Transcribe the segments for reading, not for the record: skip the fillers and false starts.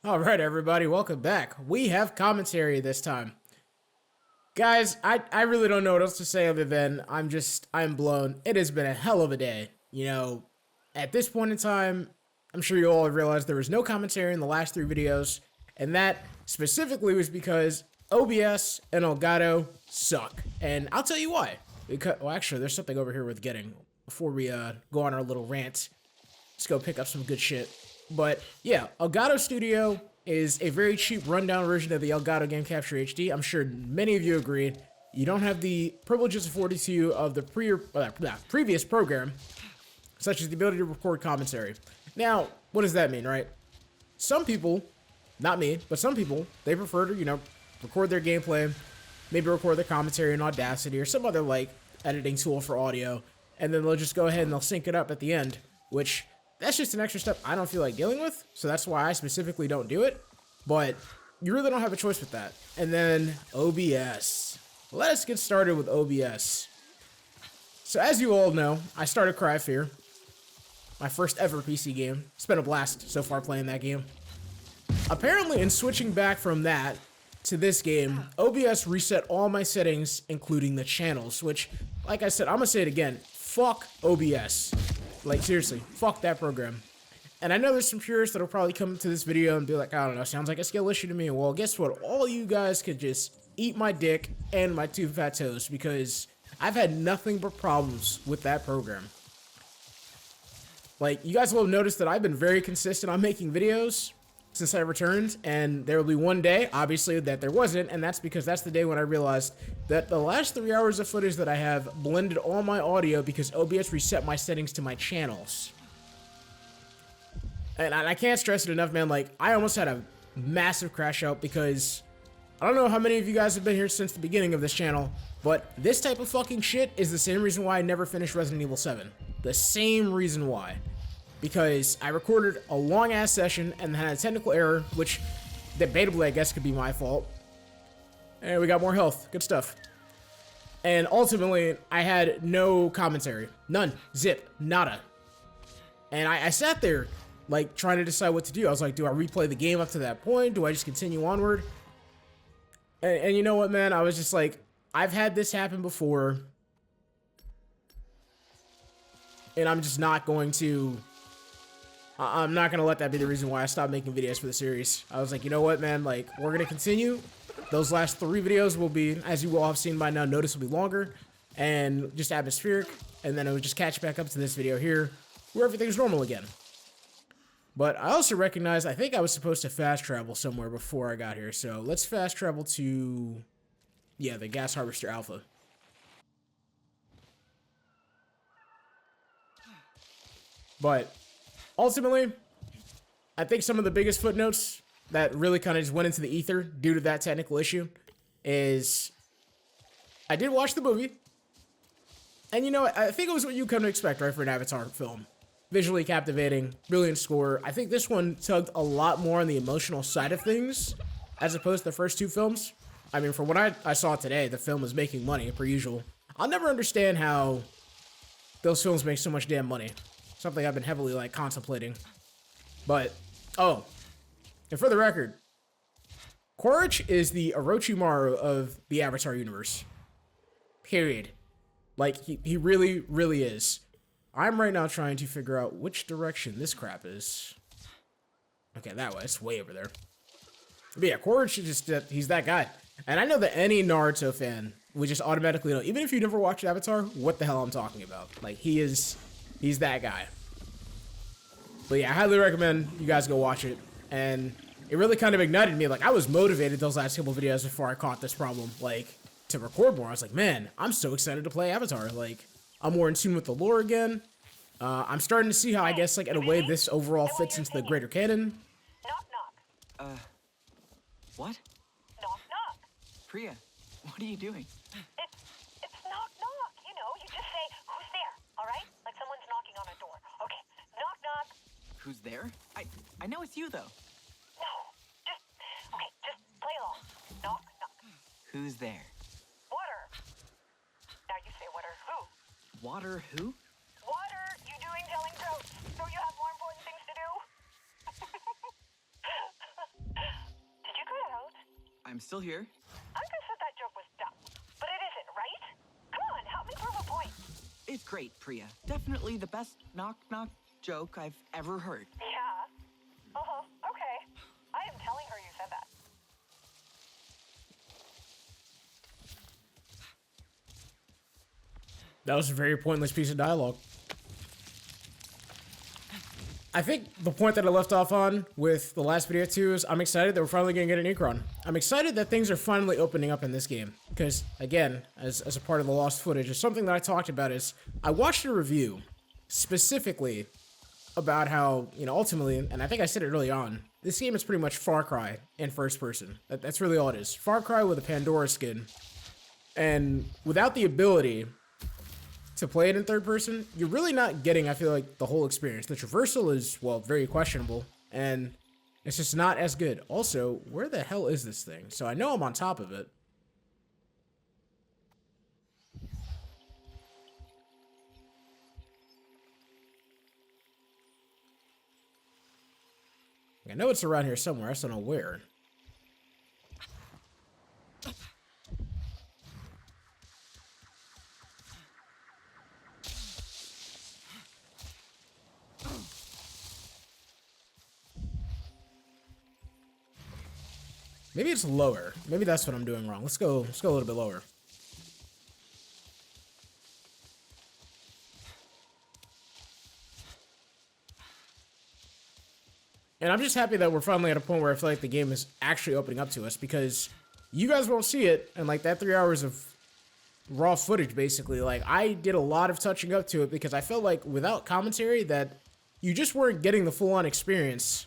All right, everybody, welcome back. We have commentary this time. Guys, I really don't know what else to say other than I'm blown. It has been a hell of a day. You know, at this point in time, I'm sure you all have realized there was no commentary in the last 3 videos, and that specifically was because OBS and Elgato suck. And I'll tell you why. Because, well, actually, there's something over here worth getting before we go on our little rant. Let's go pick up some good shit. But yeah, Elgato Studio is a very cheap rundown version of the Elgato Game Capture HD. I'm sure many of you agree. You don't have the privileges afforded to you of the previous program, such as the ability to record commentary. Now, what does that mean, right? Some people, not me, but some people, they prefer to, record their gameplay, maybe record their commentary in Audacity or some other, editing tool for audio, and then they'll just go ahead and they'll sync it up at the end, which that's just an extra step I don't feel like dealing with, so that's why I specifically don't do it, but you really don't have a choice with that. And then OBS. Let us get started with OBS. So as you all know, I started Cry of Fear, my first ever PC game. It's been a blast so far playing that game. Apparently, in switching back from that to this game, OBS reset all my settings, including the channels, which, like I said, I'm gonna say it again, fuck OBS. Like, seriously, fuck that program. And I know there's some purists that'll probably come to this video and be like, I don't know, sounds like a skill issue to me. Well, guess what? All you guys could just eat my dick and my 2 fat toes, because I've had nothing but problems with that program. Like, you guys will have noticed that I've been very consistent on making videos since I returned, and there will be one day, obviously, that there wasn't, and that's because that's the day when I realized that the last 3 hours of footage that I have blended all my audio because OBS reset my settings to my channels. And I can't stress it enough, man, like, I almost had a massive crash out because I don't know how many of you guys have been here since the beginning of this channel, but this type of fucking shit is the same reason why I never finished Resident Evil 7. The same reason why. Because I recorded a long-ass session and had a technical error, which debatably I guess could be my fault. And we got more health. Good stuff. And ultimately, I had no commentary. None. Zip. Nada. And I sat there, like, trying to decide what to do. I was like, do I replay the game up to that point? Do I just continue onward? And you know what, man? I was just like, I've had this happen before. And I'm just not going to... I'm not going to let that be the reason why I stopped making videos for the series. I was like, you know what, man? Like, we're going to continue. Those last 3 videos will be, as you all have seen by now, noticeably longer and just atmospheric. And then it would just catch back up to this video here where everything's normal again. But I also recognize, I think I was supposed to fast travel somewhere before I got here. So let's fast travel to, yeah, the Gas Harvester Alpha. But ultimately, I think some of the biggest footnotes that really kind of just went into the ether due to that technical issue is I did watch the movie. And you know, I think it was what you come to expect, right, for an Avatar film. Visually captivating, brilliant score. I think this one tugged a lot more on the emotional side of things as opposed to the first 2 films. I mean, from what I saw today, the film was making money, per usual. I'll never understand how those films make so much damn money. Something I've been heavily, contemplating. But, oh, and for the record, Quaritch is the Orochimaru of the Avatar universe. Period. Like, he really, really is. I'm right now trying to figure out which direction this crap is. Okay, that way. It's way over there. But yeah, Quaritch is just, he's that guy. And I know that any Naruto fan would just automatically know, even if you never watched Avatar, what the hell I'm talking about. Like, he's that guy. But yeah, I highly recommend you guys go watch it. And it really kind of ignited me. Like, I was motivated those last couple videos before I caught this problem, to record more. I was like, man, I'm so excited to play Avatar. Like, I'm more in tune with the lore again. I'm starting to see how, I guess, in a way, this overall fits into the greater canon. Knock, knock. What? Knock, knock. Priya, what are you doing? It's knock, knock. You know, you just say, who's there, all right? Like someone's knocking on a door. Okay, knock, knock. Who's there? I know it's you, though. No, just play along. Knock, knock. Who's there? Water. Now you say water who? Water who? Water, you doing telling jokes. Don't you have more important things to do? I'm still here. Uncle said that joke was dumb, but it isn't, right? Come on, help me prove a point. It's great, Priya. Definitely the best knock-knock joke I've ever heard. Yeah. Okay. I am telling her you said that. That was a very pointless piece of dialogue. I think the point that I left off on with the last video too is I'm excited that we're finally gonna get an Ikran. I'm excited that things are finally opening up in this game. Because, again, as a part of the lost footage, is something that I talked about is I watched a review specifically about how, you know, ultimately, and I think I said it early on, this game is pretty much Far Cry in first person. That's really all it is. Far Cry with a Pandora skin. And without the ability to play it in third person, you're really not getting, I feel like, the whole experience. The traversal is, well, very questionable, and it's just not as good. Also, where the hell is this thing? So I know I'm on top of it. I know it's around here somewhere, I just don't know where. Maybe it's lower. Maybe that's what I'm doing wrong. Let's go a little bit lower. And I'm just happy that we're finally at a point where I feel like the game is actually opening up to us, because you guys won't see it, and like that 3 hours of raw footage, basically, like I did a lot of touching up to it because I felt like without commentary that you just weren't getting the full-on experience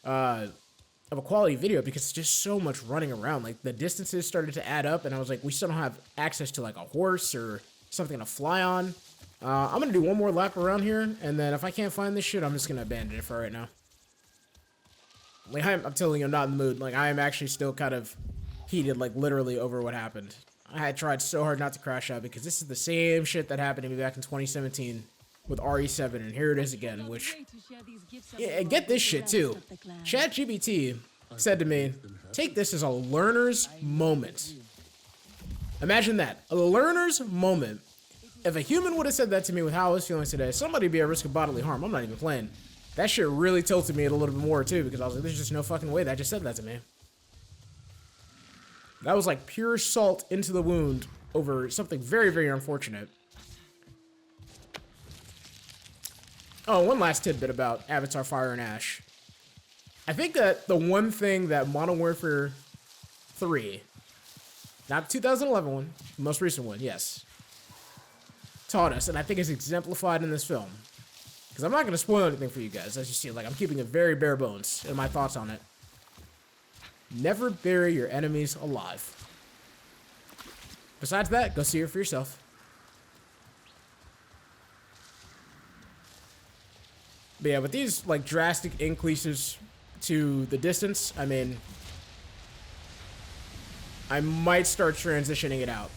of a quality video, because it's just so much running around. Like the distances started to add up, and I was like, we still don't have access to like a horse or something to fly on. I'm gonna do one more lap around here, and then if I can't find this shit, I'm just gonna abandon it for right now. Like I'm telling you, I'm not in the mood. Like I am actually still kind of heated, like literally over what happened. I had tried so hard not to crash out because this is the same shit that happened to me back in 2017 with RE7, and here it is again, which, yeah, and get this shit too. ChatGPT said to me, take this as a learner's moment. Imagine that, a learner's moment. If a human would have said that to me with how I was feeling today, somebody would be at risk of bodily harm. I'm not even playing. That shit really tilted me a little bit more too, because I was like, there's just no fucking way that just said that to me. That was like pure salt into the wound over something very, very unfortunate. Oh, one last tidbit about Avatar Fire and Ash. I think that the one thing that Modern Warfare 3, not the 2011 one, the most recent one, yes, taught us, and I think is exemplified in this film, because I'm not going to spoil anything for you guys, as you see, like I'm keeping it very bare bones in my thoughts on it. Never bury your enemies alive. Besides that, go see it for yourself. But yeah, with these like drastic increases to the distance, I mean, I might start transitioning it out.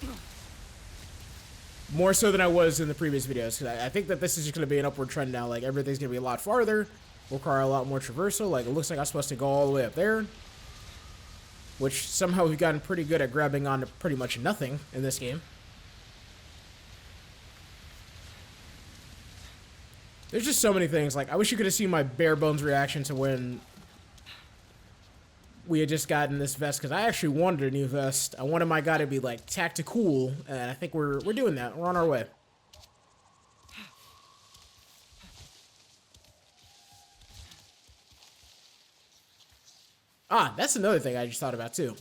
More so than I was in the previous videos, because I think that this is just going to be an upward trend now. Like, everything's going to be a lot farther, require a lot more traversal. Like, it looks like I'm supposed to go all the way up there, which somehow we've gotten pretty good at grabbing on to pretty much nothing in this game. There's just so many things. Like, I wish you could have seen my bare bones reaction to when we had just gotten this vest, because I actually wanted a new vest. I wanted my guy to be like tactical, and I think we're doing that. We're on our way. Ah, that's another thing I just thought about too.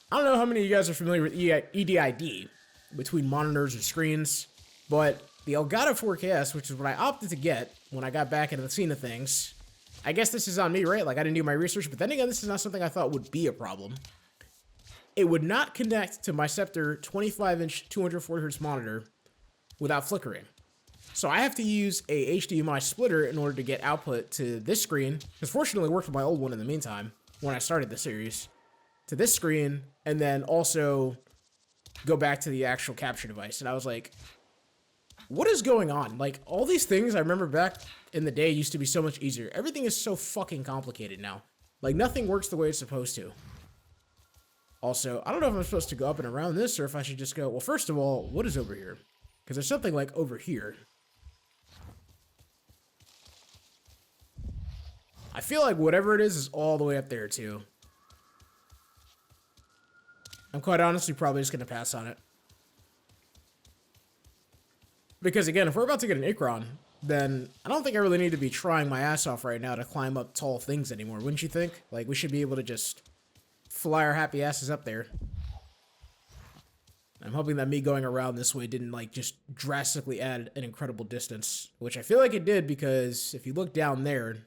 I don't know how many of you guys are familiar with EDID between monitors or screens, but the Elgato 4KS, which is what I opted to get when I got back into the scene of things. I guess this is on me, right? Like, I didn't do my research, but then again, this is not something I thought would be a problem. It would not connect to my Scepter 25-inch 240Hz monitor without flickering. So I have to use a HDMI splitter in order to get output to this screen, because fortunately it worked with my old one in the meantime, when I started the series, to this screen, and then also go back to the actual capture device. And I was like, what is going on? Like, all these things I remember back in the day used to be so much easier. Everything is so fucking complicated now. Like, nothing works the way it's supposed to. Also, I don't know if I'm supposed to go up and around this or if I should just go... Well, first of all, what is over here? Because there's something like over here. I feel like whatever it is all the way up there, too. I'm quite honestly probably just going to pass on it. Because, again, if we're about to get an Ikran, then I don't think I really need to be trying my ass off right now to climb up tall things anymore, wouldn't you think? Like, we should be able to just fly our happy asses up there. I'm hoping that me going around this way didn't, like, just drastically add an incredible distance, which I feel like it did because if you look down there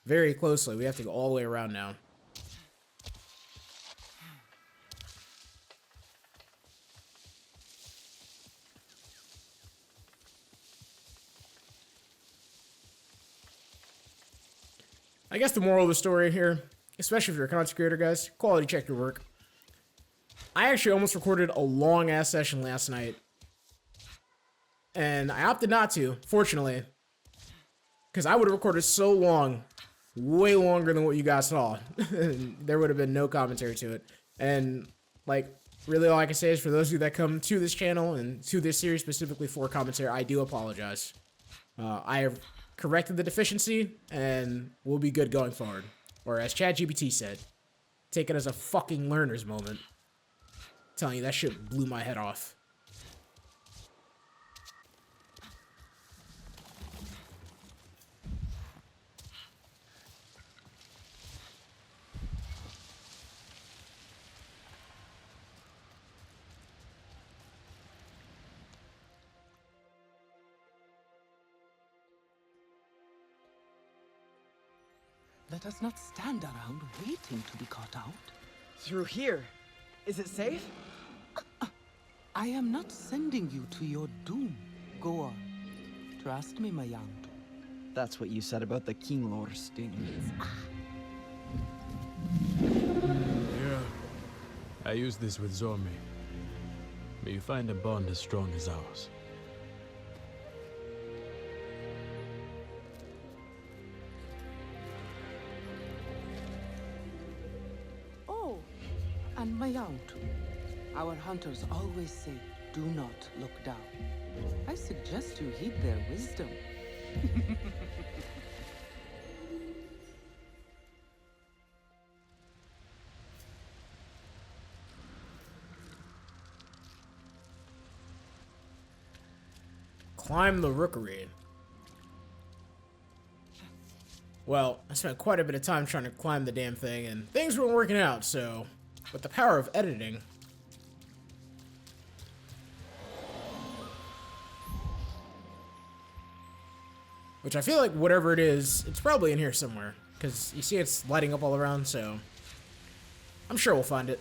very closely, we have to go all the way around now. I guess the moral of the story here, especially if you're a content creator, guys, quality check your work. I actually almost recorded a long-ass session last night. And I opted not to, fortunately. Because I would have recorded so long, way longer than what you guys saw. There would have been no commentary to it. And, like, really all I can say is for those of you that come to this channel and to this series specifically for commentary, I do apologize. I have corrected the deficiency, and we'll be good going forward. Or as ChatGPT said, take it as a fucking learner's moment. I'm telling you, that shit blew my head off. Let us not stand around waiting to be caught out. Through here. Is it safe? I am not sending you to your doom. Go on. Trust me, my young. That's what you said about the King Lord sting. Yeah. I used this with Zormi. May you find a bond as strong as ours. Oh, and my aunt. Our hunters always say, do not look down. I suggest you heed their wisdom. Climb the rookery. Well, I spent quite a bit of time trying to climb the damn thing, and things weren't working out, so with the power of editing, which I feel like whatever it is, it's probably in here somewhere, because you see it's lighting up all around, so I'm sure we'll find it.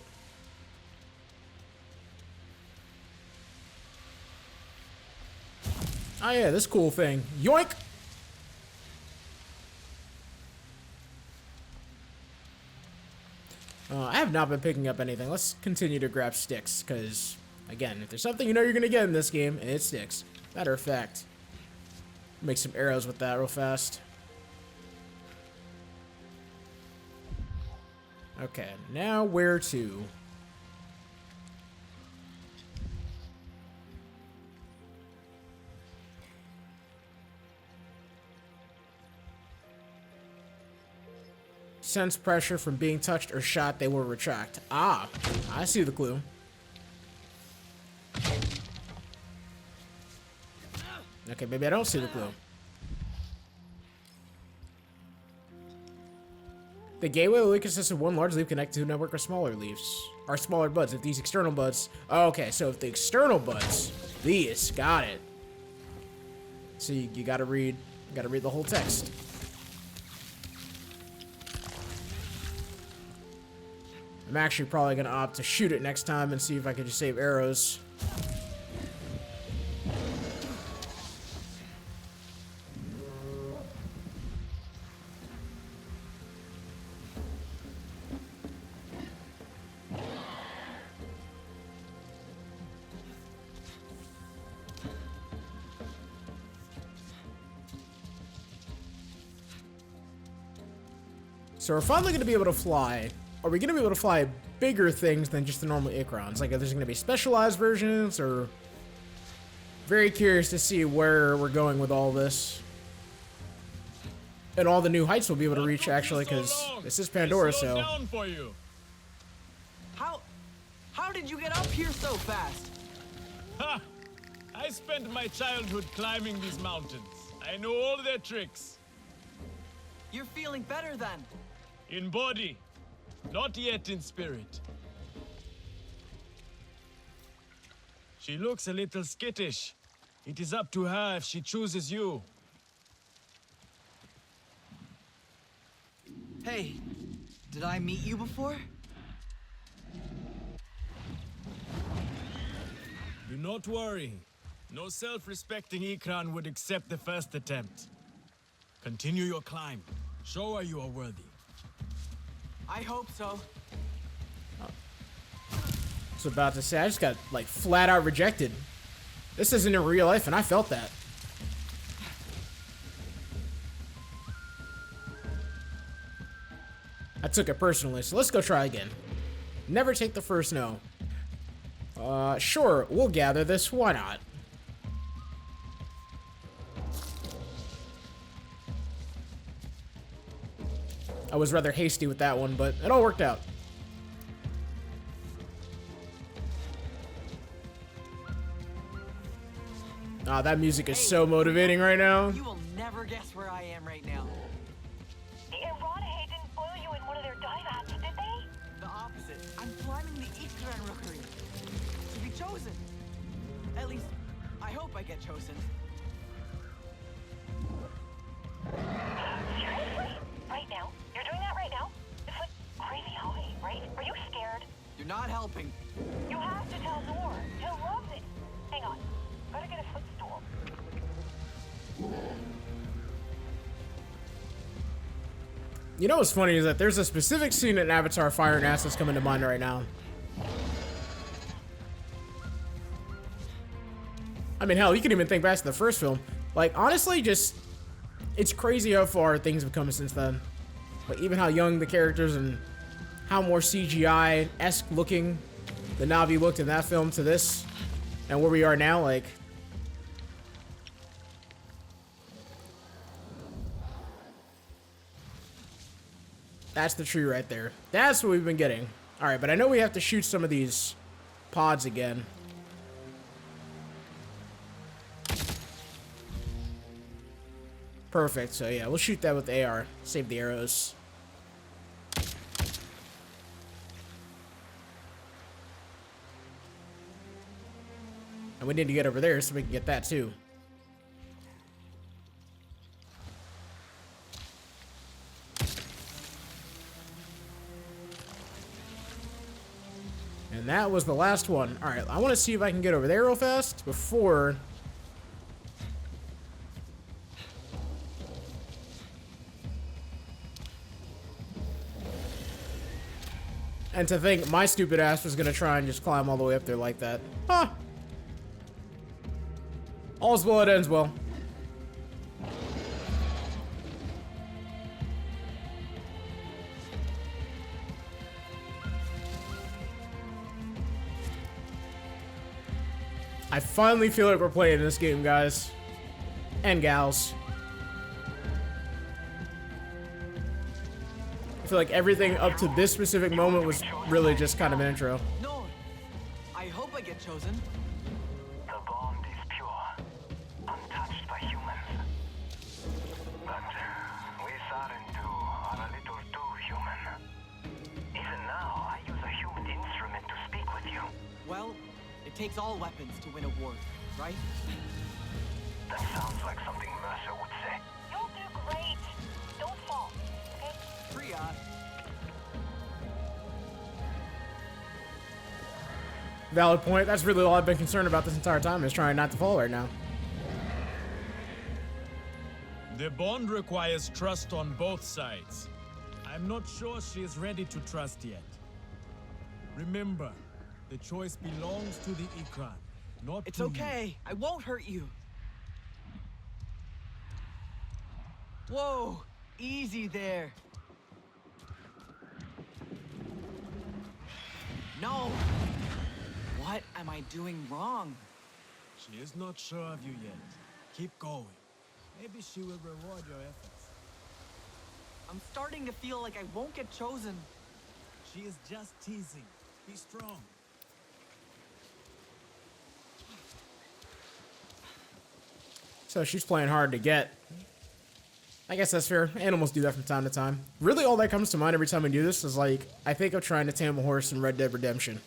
Oh yeah, this cool thing. Yoink! I have not been picking up anything. Let's continue to grab sticks, because, again, if there's something you know you're going to get in this game, it's sticks. Matter of fact, make some arrows with that real fast. Okay, now where to? Sense pressure from being touched or shot, they will retract. Ah, I see the clue. Okay, maybe I don't see the clue. The gateway leaf consists of one large leaf connected to a network of smaller leaves. Or smaller buds. If these external buds... Oh, okay, so if the external buds... These, got it. So you gotta read the whole text. I'm actually probably gonna opt to shoot it next time and see if I can just save arrows. So we're finally gonna be able to fly are we going to be able to fly bigger things than just the normal Ikrons? Like, are there's going to be specialized versions, or... Very curious to see where we're going with all this. And all the new heights we'll be able to reach, actually, because this is Pandora, so... Down for you. How did you get up here so fast? Ha! I spent my childhood climbing these mountains. I know all their tricks. You're feeling better then. In body, not yet in spirit. She looks a little skittish. It is up to her if she chooses you. Hey, did I meet you before? Do not worry. No self-respecting Ikran would accept the first attempt. Continue your climb. Show her you are worthy. I hope so. I was about to say, I just got, like, flat out rejected. This isn't in real life, and I felt that. I took it personally, so let's go try again. Never take the first no. Sure, we'll gather this, why not? I was rather hasty with that one, but it all worked out. Ah, that music is so motivating right now. You will never guess where I am right now. The Iranahe didn't boil you in one of their dive vats, did they? The opposite. I'm climbing the Ikran rookery. To be chosen. At least, I hope I get chosen. Seriously? Right now? You're doing that right now? It's like crazy high, right? Are you scared? You're not helping. You have to tell Nor. He'll love it. Hang on. Gotta get a footstool. You know what's funny is that there's a specific scene in Avatar Fire and Ash that's coming to mind right now. I mean, hell, you can even think back to the first film. Like, honestly, just... It's crazy how far things have come since then. Like, even how young the characters and how more CGI-esque looking the Na'vi looked in that film to this. And where we are now, like... That's the tree right there. That's what we've been getting. Alright, but I know we have to shoot some of these pods again. Perfect, so yeah, we'll shoot that with the AR. Save the arrows. And we need to get over there so we can get that too. And that was the last one. Alright, I want to see if I can get over there real fast before... And to think my stupid ass was gonna try and just climb all the way up there like that. Huh. All's well that ends well. I finally feel like we're playing this game, guys. And gals. I feel like everything up to this specific moment was really just kind of an intro. No. I hope I get chosen. The bond is pure, untouched by humans. But we Sarentu are a little too human. Even now, I use a human instrument to speak with you. Well, it takes all weapons to win a war, right? That sounds like something Mercer would say. You'll do great. Don't fall, okay? Priya. Valid point. That's really all I've been concerned about this entire time, is trying not to fall right now. The bond requires trust on both sides. I'm not sure she is ready to trust yet. Remember, the choice belongs to the Ikran, not It's to okay. I won't hurt you. Whoa. Easy there. No! What am I doing wrong? She is not sure of you yet. Keep going. Maybe she will reward your efforts. I'm starting to feel like I won't get chosen. She is just teasing. Be strong. So she's playing hard to get. I guess that's fair. Animals do that from time to time. Really, all that comes to mind every time we do this is like, I think of trying to tame a horse in Red Dead Redemption.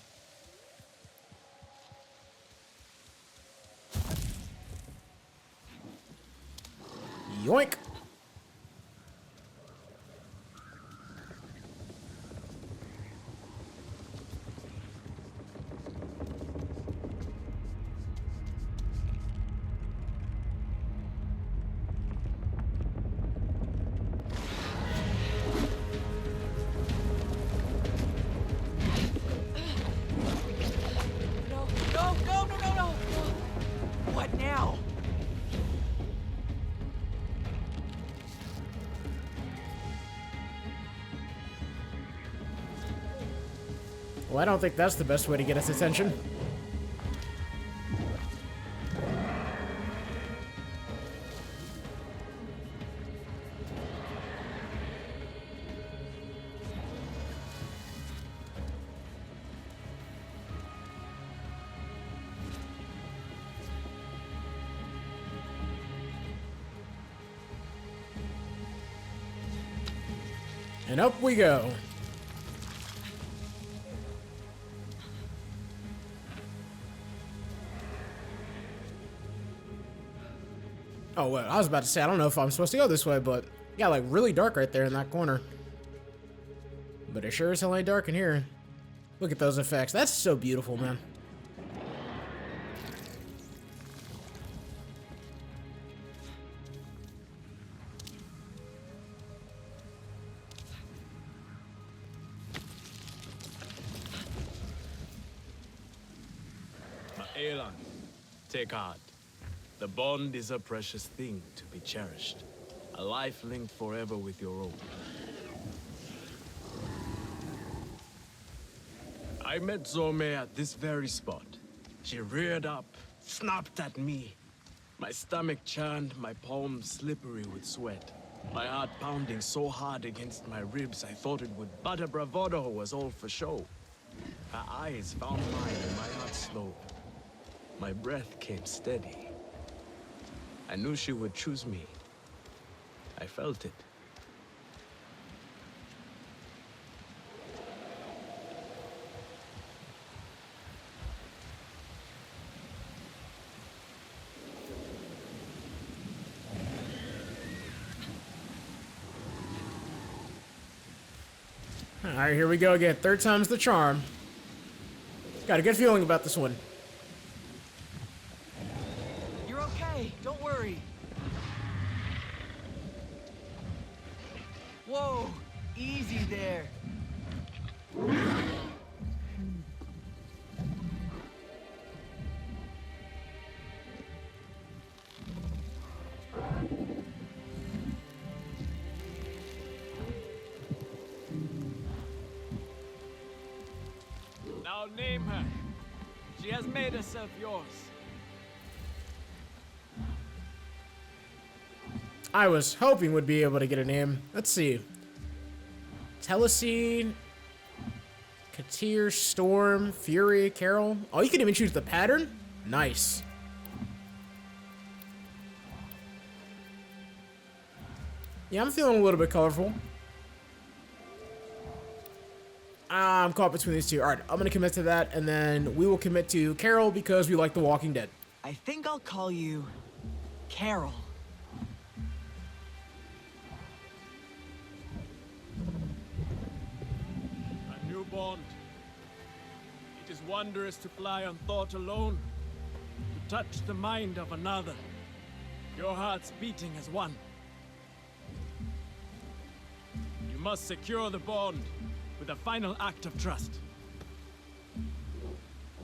Yoink! No, no, no, no, no, no! What now? Well, I don't think that's the best way to get his attention. And up we go. Oh, well, I was about to say, I don't know if I'm supposed to go this way, but it got like really dark right there in that corner. But it sure as hell ain't dark in here. Look at those effects. That's so beautiful, man. Elan, take heart. The bond is a precious thing to be cherished. A life linked forever with your own. I met Zorme at this very spot. She reared up, snapped at me. My stomach churned, my palms slippery with sweat. My heart pounding so hard against my ribs I thought it would. But her bravado was all for show. Her eyes found mine and my heart slowed. My breath came steady. I knew she would choose me. I felt it. Alright, here we go again. Third time's the charm. Got a good feeling about this one. You're okay, don't worry. Whoa, easy there. Now name her. She has made herself yours. I was hoping we'd be able to get a name. Let's see. Teleseed, Katir, Storm, Fury, Carol. Oh, you can even choose the pattern? Nice. Yeah, I'm feeling a little bit colorful. I'm caught between these two. Alright, I'm gonna commit to that, and then we will commit to Carol because we like The Walking Dead. I think I'll call you Carol. A new bond. It is wondrous to fly on thought alone, to touch the mind of another. Your hearts beating as one. You must secure the bond with a final act of trust.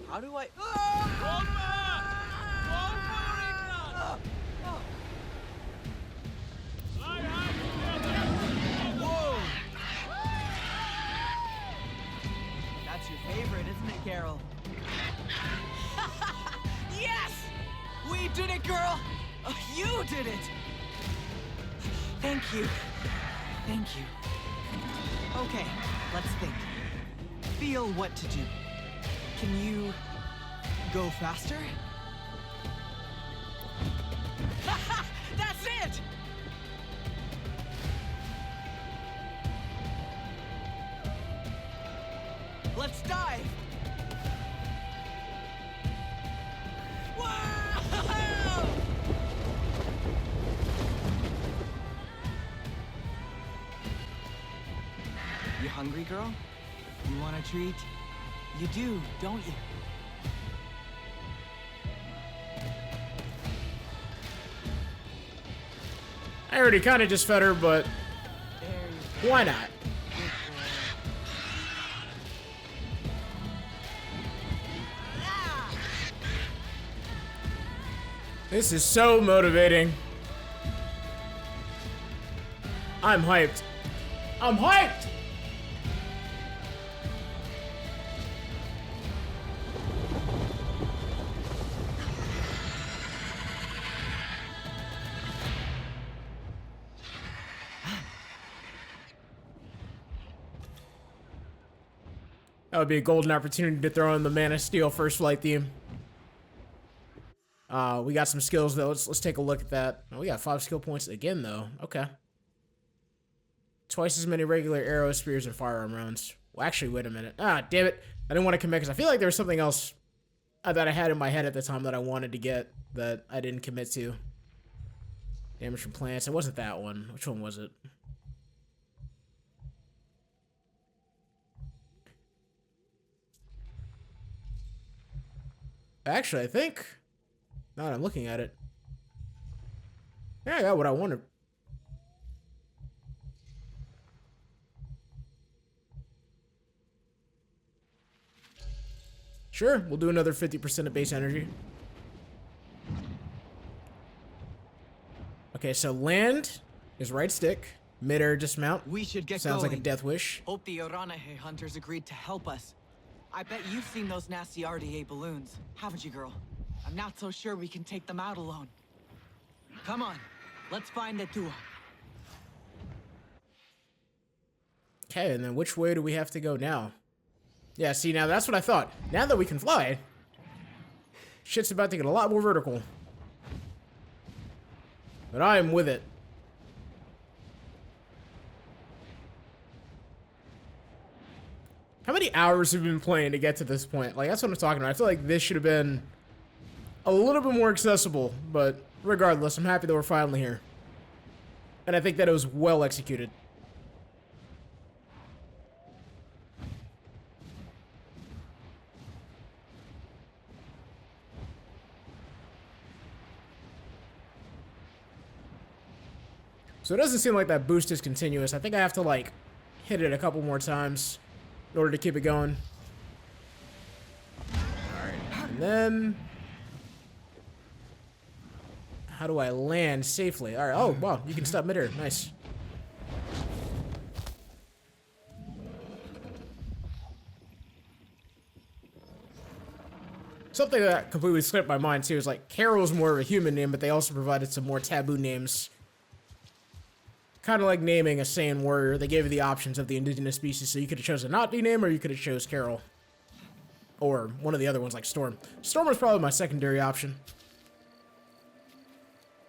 How do I... Roll for Ikran! Fly high together! Whoa! That's your favorite. favorite, isn't it, Carol? Yes! We did it, girl! Oh, you did it! Thank you. Thank you. Okay, let's think. Feel what to do. Can you go faster? That's it! Let's dive! Wow! You hungry, girl? You want a treat? You do, don't you? I already kind of just fed her, but There you why not? This is so motivating. I'm hyped. I'm hyped! That would be a golden opportunity to throw in the Man of Steel First Flight theme. We got some skills though. Let's take a look at that. Oh, we got 5 skill points again though. Okay. Twice as many regular arrows, spears, and firearm rounds. Well, actually, wait a minute. Ah, damn it. I didn't want to commit because I feel like there was something else that I had in my head at the time that I wanted to get that I didn't commit to. Damage from plants. It wasn't that one. Which one was it? Actually, I think... Now that I'm looking at it. Yeah, I got what I wanted. Sure, we'll do another 50% of base energy. Okay, so land is right stick. Mid-air dismount. We should get Sounds going. like a death wish. Hope the Oranahe hunters agreed to help us. I bet you've seen those nasty RDA balloons, haven't you, girl? I'm not so sure we can take them out alone. Come on, let's find the Tua. Okay, and then which way do we have to go now? Yeah, see, now that's what I thought. Now that we can fly, shit's about to get a lot more vertical. But I am with it. How many hours have we been playing to get to this point? Like, that's what I'm talking about. I feel like this should have been a little bit more accessible, but regardless, I'm happy that we're finally here. And I think that it was well executed. So it doesn't seem like that boost is continuous. I think I have to, like, hit it a couple more times in order to keep it going. Alright, and then... How do I land safely? Alright, oh, wow, you can stop midair. Nice. Something that completely slipped my mind, too, is, like, Carol's more of a human name, but they also provided some more taboo names. Kind of like naming a Saiyan warrior. They gave you the options of the indigenous species, so you could have chosen a Nazi name, or you could have chose Carol. Or one of the other ones, like Storm. Storm was probably my secondary option.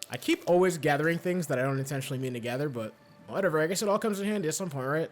I keep always gathering things that I don't intentionally mean to gather, but whatever. I guess it all comes in handy at some point, right?